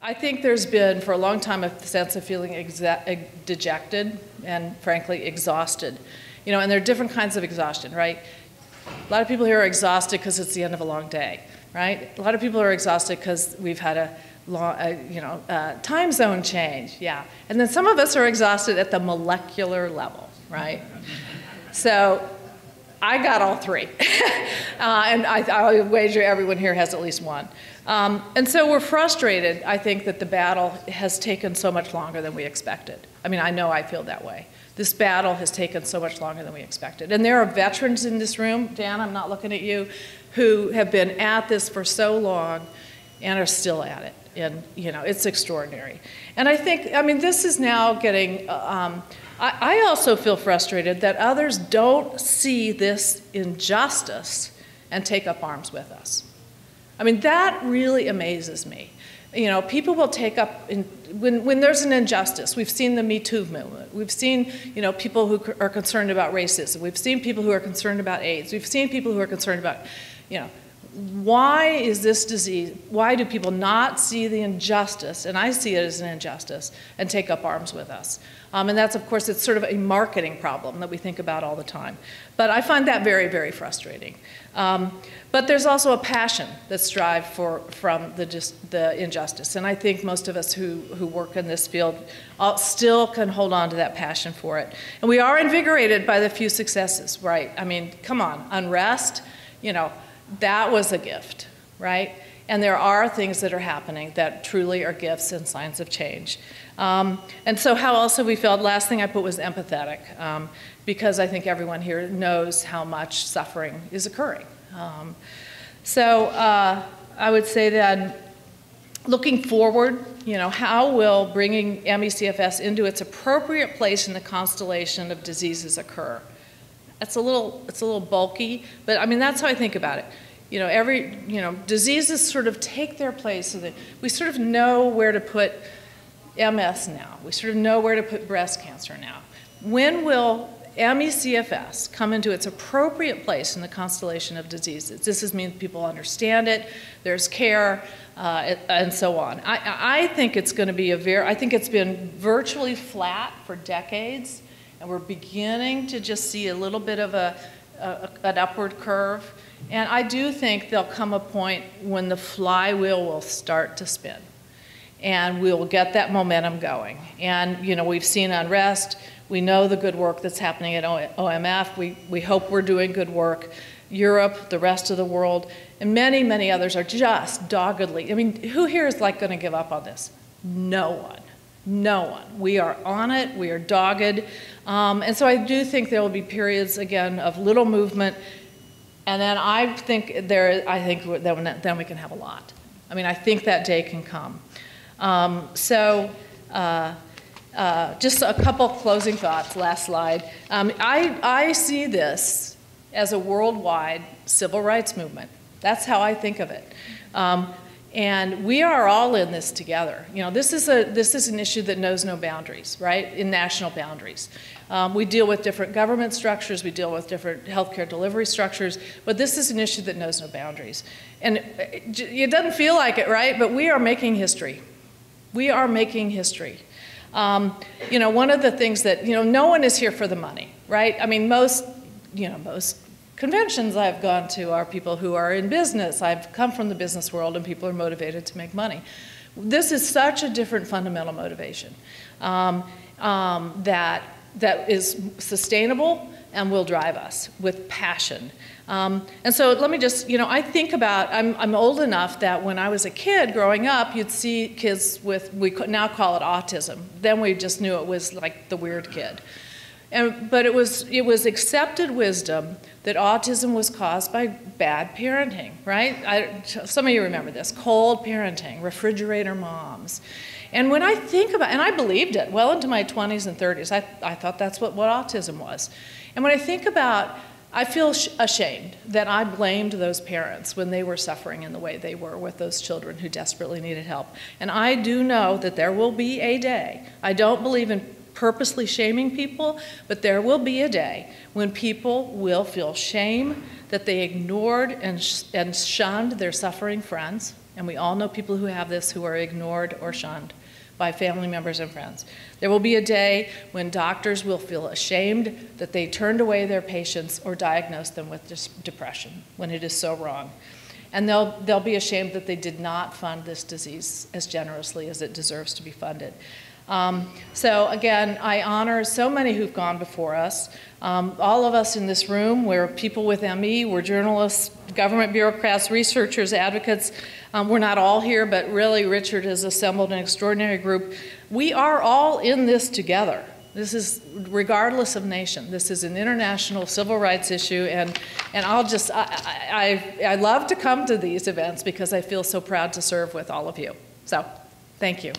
I think there's been, for a long time, a sense of feeling dejected and, frankly, exhausted. You know, and there are different kinds of exhaustion, right? A lot of people here are exhausted because it's the end of a long day, right? A lot of people are exhausted because we've had a long, time zone change, yeah. And then some of us are exhausted at the molecular level, right? So I got all three. And I wager everyone here has at least one. And so we're frustrated, I think, that the battle has taken so much longer than we expected. I mean, I know I feel that way. This battle has taken so much longer than we expected. And there are veterans in this room, Dan, I'm not looking at you, who have been at this for so long and are still at it. And, you know, it's extraordinary. And I think, I mean, this is now getting, I also feel frustrated that others don't see this injustice and take up arms with us. I mean, that really amazes me. You know, people will take up, when there's an injustice, we've seen the Me Too movement, we've seen, you know, people who are concerned about racism, we've seen people who are concerned about AIDS, we've seen people who are concerned about, you know, why is this disease, why do people not see the injustice, and I see it as an injustice, and take up arms with us? And that's, of course, it's sort of a marketing problem that we think about all the time. But I find that very, very frustrating. But there's also a passion that's derived from the injustice. And I think most of us who work in this field still can hold on to that passion for it. And we are invigorated by the few successes, right? I mean, come on, unrest, you know, that was a gift, right? And there are things that are happening that truly are gifts and signs of change. And so how else have we felt? Last thing I put was empathetic, because I think everyone here knows how much suffering is occurring. So I would say that looking forward, you know, how will bringing ME/CFS into its appropriate place in the constellation of diseases occur? It's a little bulky, but I mean, that's how I think about it. You know, diseases sort of take their place so that we sort of know where to put MS now. We sort of know where to put breast cancer now. When will ME/CFS come into its appropriate place in the constellation of diseases? This means people understand it, there's care, and so on. I think it's going to be I think it's been virtually flat for decades, and we're beginning to just see a little bit of an upward curve. And I do think there'll come a point when the flywheel will start to spin, and we'll get that momentum going. And, you know, we've seen unrest. We know the good work that's happening at OMF. We hope we're doing good work. Europe, the rest of the world, and many, many others are just doggedly. I mean, who here is like going to give up on this? No one. No one. We are on it. We are dogged. And so I do think there will be periods, again, of little movement. And then I think then we can have a lot. I mean, I think that day can come. Just a couple closing thoughts, last slide. I see this as a worldwide civil rights movement. That's how I think of it. And we are all in this together. You know, this is an issue that knows no boundaries, right? In national boundaries. We deal with different government structures, we deal with different healthcare delivery structures, but this is an issue that knows no boundaries. And it doesn't feel like it, right? But we are making history. We are making history. You know, one of the things that, you know, no one is here for the money, right? I mean, most conventions I've gone to are people who are in business. I've come from the business world, and people are motivated to make money. This is such a different fundamental motivation that is sustainable and will drive us with passion. And so let me just, you know, I think about, I'm old enough that when I was a kid growing up, you'd see kids with, we could now call it autism. Then we just knew it was like the weird kid. But it was accepted wisdom that autism was caused by bad parenting, right? Some of you remember this, cold parenting, refrigerator moms. And when I think about, and I believed it well into my 20s and 30s, I thought that's what autism was. And when I think about, I feel ashamed that I blamed those parents when they were suffering in the way they were with those children who desperately needed help. And I do know that there will be a day, I don't believe in purposely shaming people, but there will be a day when people will feel shame that they ignored and shunned their suffering friends And we all know people who have this who are ignored or shunned by family members and friends. There will be a day when doctors will feel ashamed that they turned away their patients or diagnosed them with depression when it is so wrong. And they'll be ashamed that they did not fund this disease as generously as it deserves to be funded. So again, I honor so many who've gone before us. All of us in this room, we're people with ME, we're journalists, government bureaucrats, researchers, advocates. We're not all here, but really Richard has assembled an extraordinary group. We are all in this together. This is regardless of nation. This is an international civil rights issue, and I love to come to these events because I feel so proud to serve with all of you. So, thank you.